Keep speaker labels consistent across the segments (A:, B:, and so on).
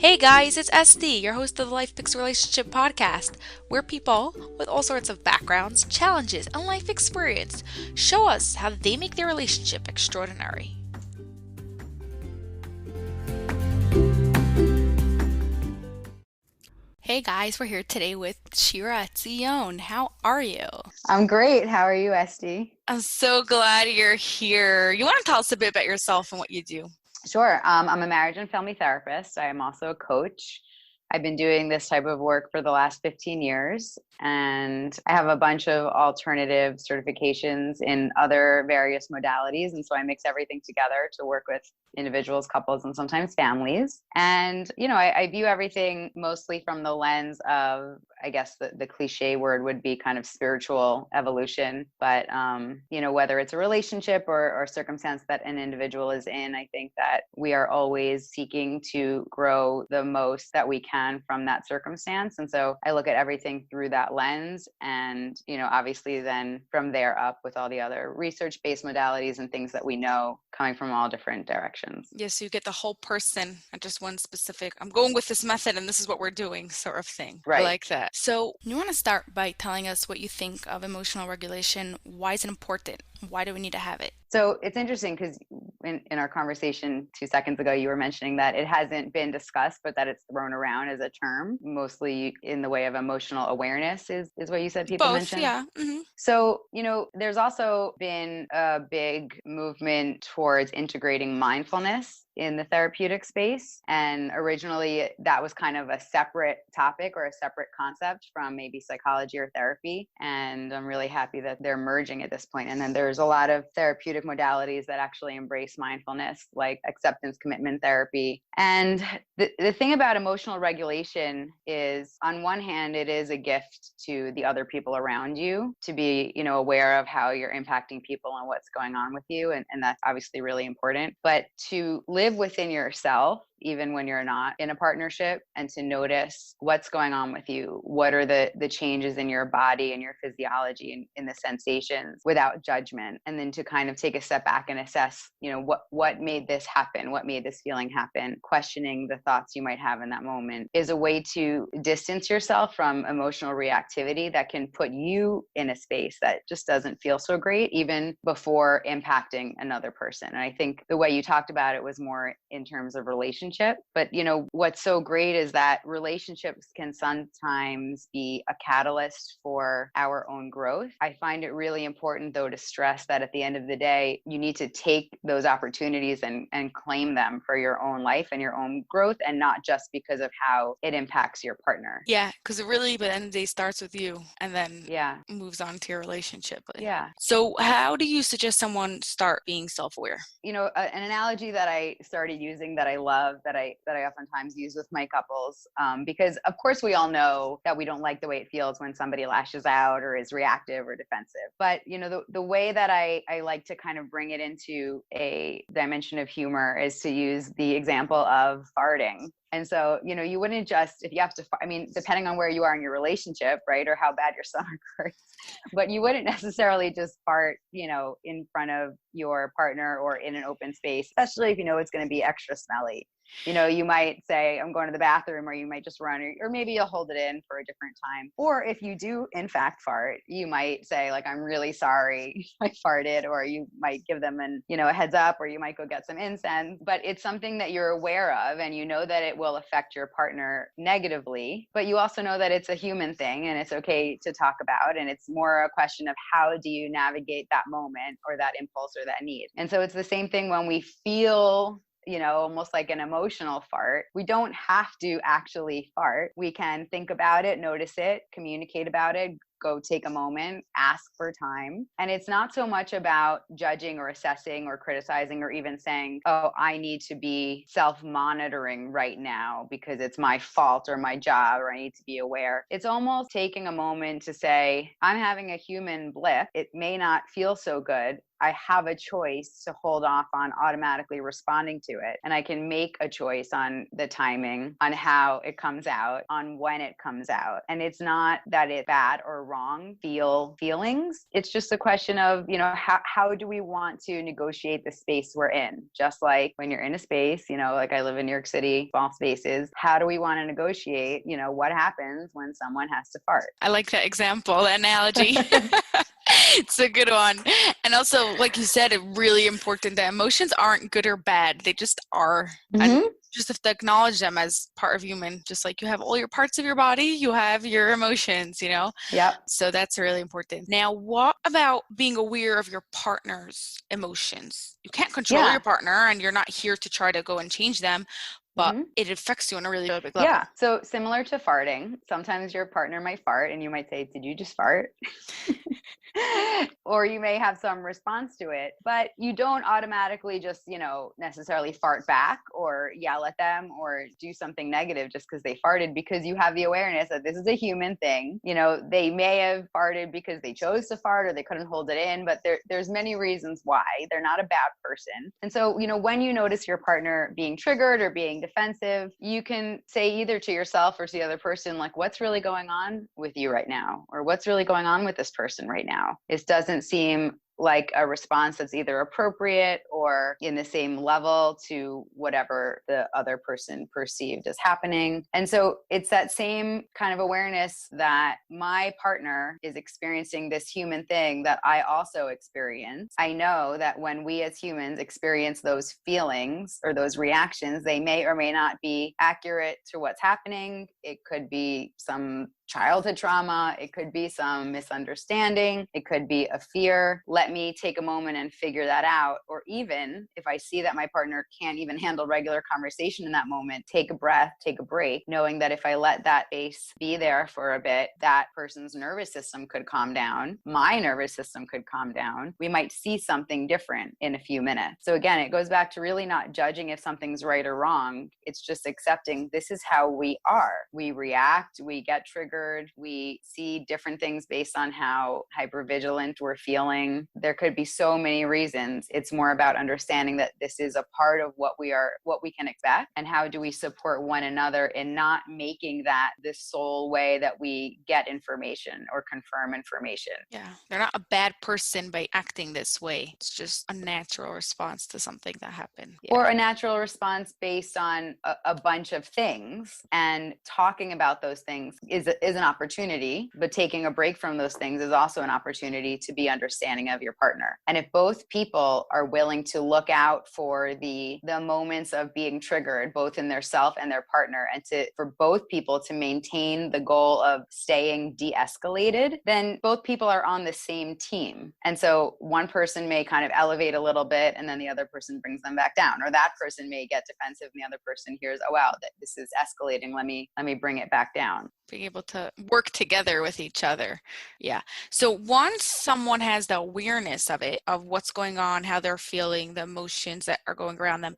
A: Hey guys, it's SD, your host of the Life Picks Relationship podcast, where people with all sorts of backgrounds, challenges, and life experience show us how they make their relationship extraordinary. Hey guys, we're here today with Shira Etzion. How are you?
B: I'm great. How are you, Esty?
A: I'm so glad you're here. You want to tell us a bit about yourself and what you do?
B: Sure. I'm a marriage and family therapist. I am also a coach. I've been doing this type of work for the last 15 years, and I have a bunch of alternative certifications in other various modalities. And so I mix everything together to work with individuals, couples, and sometimes families. And, I view everything mostly from the lens of, I guess the cliche word would be kind of spiritual evolution. But, whether it's a relationship or circumstance that an individual is in, I think that we are always seeking to grow the most that we can from that circumstance. And so I look at everything through that lens. And, obviously then from there up with all the other research-based modalities and things that we know coming from all different directions.
A: Yes, so you get the whole person, not just one specific, I'm going with this method and this is what we're doing sort of thing.
B: Right.
A: I like that. So you want to start by telling us what you think of emotional regulation. Why is it important? Why do we need to have it?
B: So it's interesting because in our conversation 2 seconds ago, you were mentioning that it hasn't been discussed, but that it's thrown around as a term, mostly in the way of emotional awareness is what you said people
A: Both,
B: mentioned?
A: yeah. Mm-hmm.
B: So, there's also been a big movement towards integrating mindfulness in the therapeutic space. And originally that was kind of a separate topic or a separate concept from maybe psychology or therapy. And I'm really happy that they're merging at this point. And then there's a lot of therapeutic modalities that actually embrace mindfulness, like acceptance commitment therapy. And the thing about emotional regulation is, on one hand, it is a gift to the other people around you to be, aware of how you're impacting people and what's going on with you. And that's obviously really important. But to live within yourself, even when you're not in a partnership, and to notice what's going on with you, what are the changes in your body and your physiology and in the sensations without judgment, and then to kind of take a step back and assess, what made this happen, what made this feeling happen, questioning the thoughts you might have in that moment is a way to distance yourself from emotional reactivity that can put you in a space that just doesn't feel so great, even before impacting another person. And I think the way you talked about it was more in terms of relationship. But, what's so great is that relationships can sometimes be a catalyst for our own growth. I find it really important, though, to stress that at the end of the day, you need to take those opportunities and claim them for your own life and your own growth, and not just because of how it impacts your partner.
A: Yeah, because it really, by the end of the day, starts with you and then
B: Yeah.
A: moves on to your relationship.
B: Yeah.
A: So how do you suggest someone start being self-aware?
B: An analogy that I started using that I love, that I oftentimes use with my couples, because of course we all know that we don't like the way it feels when somebody lashes out or is reactive or defensive. But the way that I like to kind of bring it into a dimension of humor is to use the example of farting. And so, you wouldn't just, if you have to, depending on where you are in your relationship, right, or how bad your stomach hurts, but you wouldn't necessarily just fart, in front of your partner or in an open space, especially if it's going to be extra smelly. You might say, I'm going to the bathroom, or you might just run, or maybe you'll hold it in for a different time. Or if you do, in fact, fart, you might say, like, I'm really sorry I farted, or you might give them a heads up, or you might go get some incense. But it's something that you're aware of, and that it will affect your partner negatively. But you also know that it's a human thing, and it's okay to talk about. And it's more a question of how do you navigate that moment or that impulse or that need. And so it's the same thing when we feel almost like an emotional fart. We don't have to actually fart. We can think about it, notice it, communicate about it, go take a moment, ask for time. And it's not so much about judging or assessing or criticizing or even saying, oh, I need to be self-monitoring right now because it's my fault or my job, or I need to be aware. It's almost taking a moment to say, I'm having a human blip. It may not feel so good, I have a choice to hold off on automatically responding to it. And I can make a choice on the timing, on how it comes out, on when it comes out. And it's not that it's bad or wrong, feelings. It's just a question of, how do we want to negotiate the space we're in? Just like when you're in a space, like I live in New York City, small spaces, how do we want to negotiate, what happens when someone has to fart?
A: I like that example, that analogy. It's a good one. And also, like you said, it's really important that emotions aren't good or bad. They just are. And just have to acknowledge them as part of human. Just like you have all your parts of your body, you have your emotions,
B: Yep.
A: So that's really important. Now, what about being aware of your partner's emotions? You can't control your partner, and you're not here to try to go and change them, but it affects you on a really big level.
B: Yeah. So similar to farting, sometimes your partner might fart and you might say, "Did you just fart?" Or you may have some response to it, but you don't automatically just, necessarily fart back or yell at them or do something negative just because they farted, because you have the awareness that this is a human thing. They may have farted because they chose to fart or they couldn't hold it in, but there's many reasons why. They're not a bad person. And so, when you notice your partner being triggered or being defensive, you can say either to yourself or to the other person, like, what's really going on with you right now? Or what's really going on with this person right now? It doesn't seem like a response that's either appropriate or in the same level to whatever the other person perceived as happening. And so it's that same kind of awareness that my partner is experiencing this human thing that I also experience. I know that when we as humans experience those feelings or those reactions, they may or may not be accurate to what's happening. It could be some childhood trauma. It could be some misunderstanding. It could be a fear. Let me take a moment and figure that out. Or even if I see that my partner can't even handle regular conversation in that moment, take a breath, take a break, knowing that if I let that space be there for a bit, that person's nervous system could calm down. My nervous system could calm down. We might see something different in a few minutes. So again, it goes back to really not judging if something's right or wrong. It's just accepting this is how we are. We react, we get triggered, we see different things based on how hypervigilant we're feeling. There could be so many reasons. It's more about understanding that this is a part of what we can expect, and how do we support one another in not making that the sole way that we get information or confirm information.
A: Yeah, they're not a bad person by acting this way. It's just a natural response to something that happened. Yeah.
B: Or a natural response based on a bunch of things, and talking about those things is an opportunity, but taking a break from those things is also an opportunity to be understanding of your partner. And if both people are willing to look out for the moments of being triggered, both in their self and their partner, and for both people to maintain the goal of staying de-escalated, then both people are on the same team. And so one person may kind of elevate a little bit and then the other person brings them back down, or that person may get defensive and the other person hears, oh wow, this is escalating, let me bring it back down.
A: Being able to work together with each other. Yeah. So once someone has the awareness of it, of what's going on, how they're feeling, the emotions that are going around them,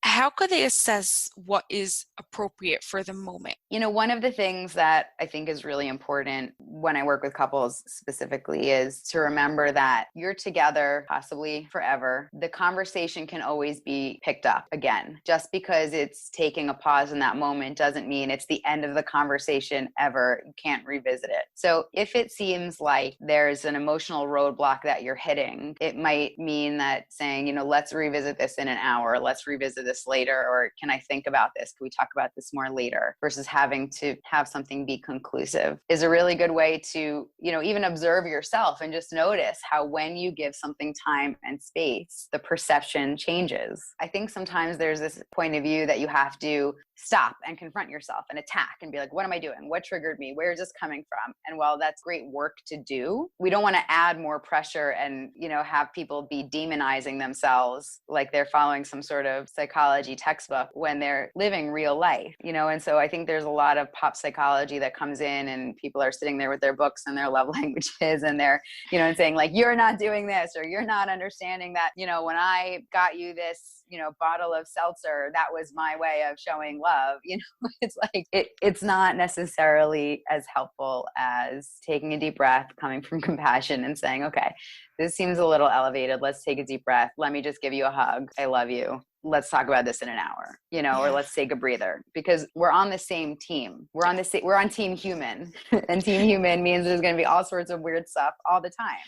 A: how could they assess what is appropriate for the moment?
B: One of the things that I think is really important when I work with couples specifically is to remember that you're together possibly forever. The conversation can always be picked up again. Just because it's taking a pause in that moment doesn't mean it's the end of the conversation ever. You can't revisit it. So if it seems like there's an emotional roadblock that you're hitting, it might mean that saying, let's revisit this in an hour, let's revisit this later, or can I think about this? Can we talk about this more later? Versus having to have something be conclusive is a really good way to, even observe yourself and just notice how when you give something time and space, the perception changes. I think sometimes there's this point of view that you have to stop and confront yourself and attack and be like, what am I doing? What triggered me? Where is this coming from? And while that's great work to do, we don't want to add more pressure and, have people be demonizing themselves like they're following some sort of psychotic psychology textbook when they're living real life, you know? And so I think there's a lot of pop psychology that comes in, and people are sitting there with their books and their love languages, and they're, you know, and saying like, you're not doing this, or you're not understanding that, you know, when I got you this, you know, bottle of seltzer, that was my way of showing love. You know, it's like, it's not necessarily as helpful as taking a deep breath, coming from compassion and saying, okay, this seems a little elevated. Let's take a deep breath. Let me just give you a hug. I love you. Let's talk about this in an hour, you know, or let's take a breather, because we're on the same team. We're on team human, and team human means there's going to be all sorts of weird stuff all the time.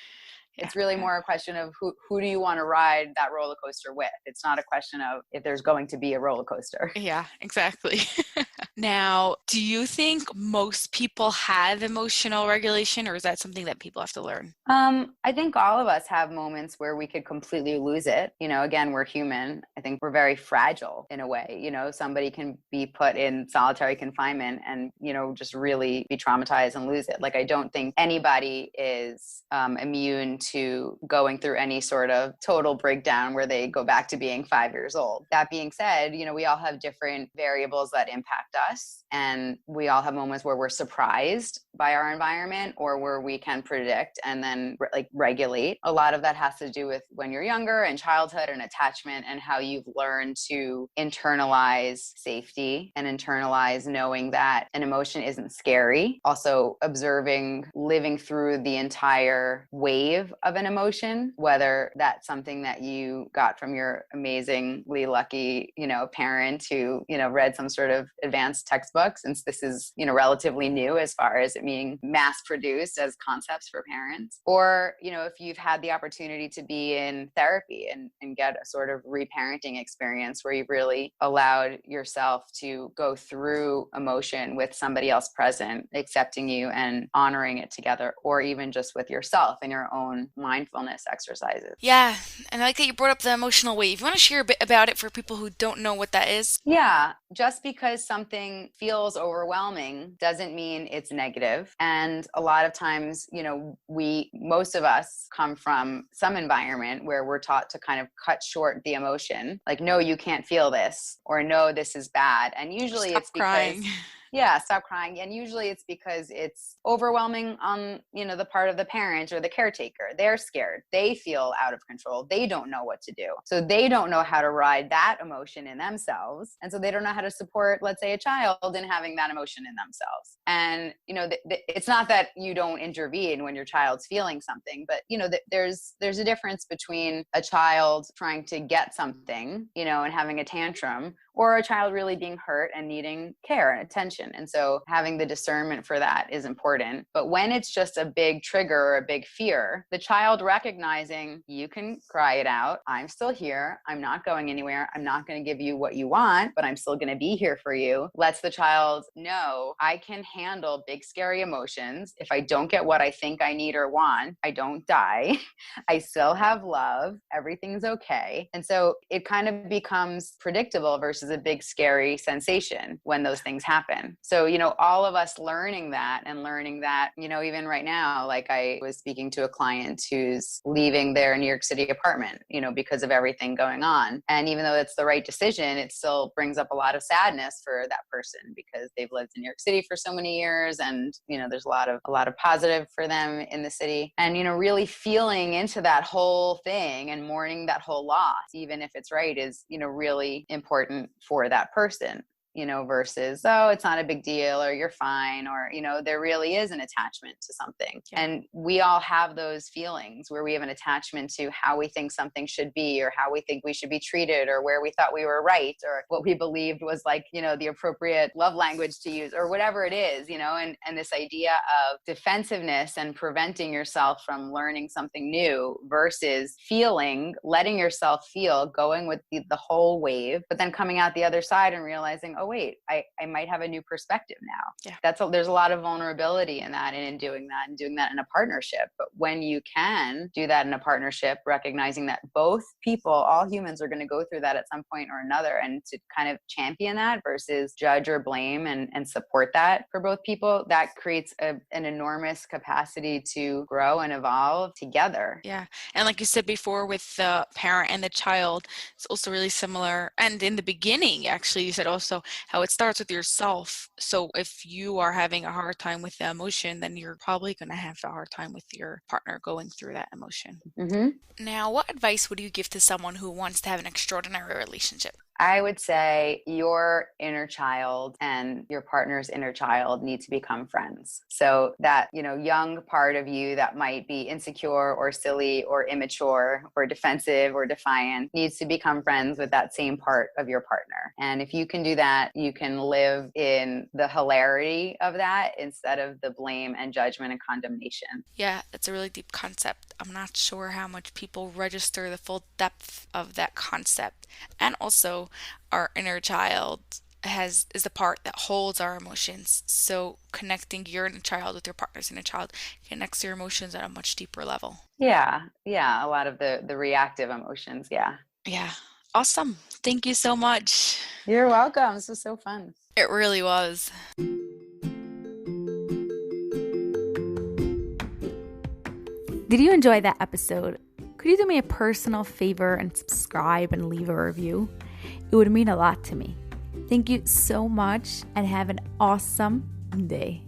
B: It's really more a question of who do you want to ride that roller coaster with? It's not a question of if there's going to be a roller coaster.
A: Yeah, exactly. Now, do you think most people have emotional regulation, or is that something that people have to learn?
B: I think all of us have moments where we could completely lose it. You know, again, we're human. I think we're very fragile in a way. You know, somebody can be put in solitary confinement and, you know, just really be traumatized and lose it. Like, I don't think anybody is immune to going through any sort of total breakdown where they go back to being 5 years old. That being said, you know, we all have different variables that impact us, and we all have moments where we're surprised by our environment or where we can predict and then like regulate. A lot of that has to do with when you're younger and childhood and attachment, and how you've learned to internalize safety and internalize knowing that an emotion isn't scary. Also observing, living through the entire wave of an emotion, whether that's something that you got from your amazingly lucky, you know, parent who, you know, read some sort of advanced textbook, since this is, you know, relatively new as far as it being mass produced as concepts for parents. Or, you know, if you've had the opportunity to be in therapy and get a sort of reparenting experience where you've really allowed yourself to go through emotion with somebody else present, accepting you and honoring it together, or even just with yourself and your own mindfulness exercises.
A: Yeah, and I like that you brought up the emotional wave. You want to share a bit about it for people who don't know what that is?
B: Yeah, just because something feels overwhelming doesn't mean it's negative. And a lot of times, you know, most of us come from some environment where we're taught to kind of cut short the emotion. Like, no, you can't feel this, or no, this is bad. And usually
A: Stop
B: it's
A: crying.
B: because yeah, stop crying. And usually it's because it's overwhelming on, you know, the part of the parent or the caretaker. They're scared. They feel out of control. They don't know what to do. So they don't know how to ride that emotion in themselves. And so they don't know how to support, let's say, a child in having that emotion in themselves. And, you know, it's not that you don't intervene when your child's feeling something, but, you know, there's a difference between a child trying to get something, you know, and having a tantrum, or a child really being hurt and needing care and attention. And so having the discernment for that is important. But when it's just a big trigger or a big fear, the child recognizing you can cry it out. I'm still here. I'm not going anywhere. I'm not going to give you what you want, but I'm still going to be here for you. Lets the child know I can handle big, scary emotions. If I don't get what I think I need or want, I don't die. I still have love. Everything's okay. And so it kind of becomes predictable versus a big scary sensation when those things happen. So, you know, all of us learning that, you know, even right now, like I was speaking to a client who's leaving their New York City apartment, you know, because of everything going on. And even though it's the right decision, it still brings up a lot of sadness for that person because they've lived in New York City for so many years. And, you know, there's a lot of positive for them in the city. And, you know, really feeling into that whole thing and mourning that whole loss, even if it's right, is, you know, really important for that person. you know, versus, oh, it's not a big deal, or you're fine, or, you know, there really is an attachment to something. Yeah. And we all have those feelings where we have an attachment to how we think something should be, or how we think we should be treated, or where we thought we were right, or what we believed was like, you know, the appropriate love language to use, or whatever it is, you know, and this idea of defensiveness and preventing yourself from learning something new versus feeling, letting yourself feel, going with the whole wave, but then coming out the other side and realizing, oh wait, I might have a new perspective now.
A: Yeah.
B: There's a lot of vulnerability in that, and in doing that in a partnership. But when you can do that in a partnership, recognizing that both people, all humans, are going to go through that at some point or another, and to kind of champion that versus judge or blame, and support that for both people, that creates an enormous capacity to grow and evolve together.
A: Yeah. And like you said before, with the parent and the child, it's also really similar. And in the beginning, actually, you said also how it starts with yourself. So if you are having a hard time with the emotion, then you're probably going to have a hard time with your partner going through that emotion. Now, what advice would you give to someone who wants to have an extraordinary relationship?
B: I would say your inner child and your partner's inner child need to become friends. So that, young part of you that might be insecure or silly or immature or defensive or defiant needs to become friends with that same part of your partner. And if you can do that, you can live in the hilarity of that instead of the blame and judgment and condemnation.
A: Yeah, that's a really deep concept. I'm not sure how much people register the full depth of that concept. And also, our inner child is the part that holds our emotions. So connecting your inner child with your partner's inner child connects your emotions at a much deeper level.
B: Yeah. A lot of the reactive emotions. Yeah.
A: Awesome. Thank you so much.
B: You're welcome. This was so fun.
A: It really was.
C: Did you enjoy that episode? Could you do me a personal favor and subscribe and leave a review? It would mean a lot to me. Thank you so much and have an awesome day.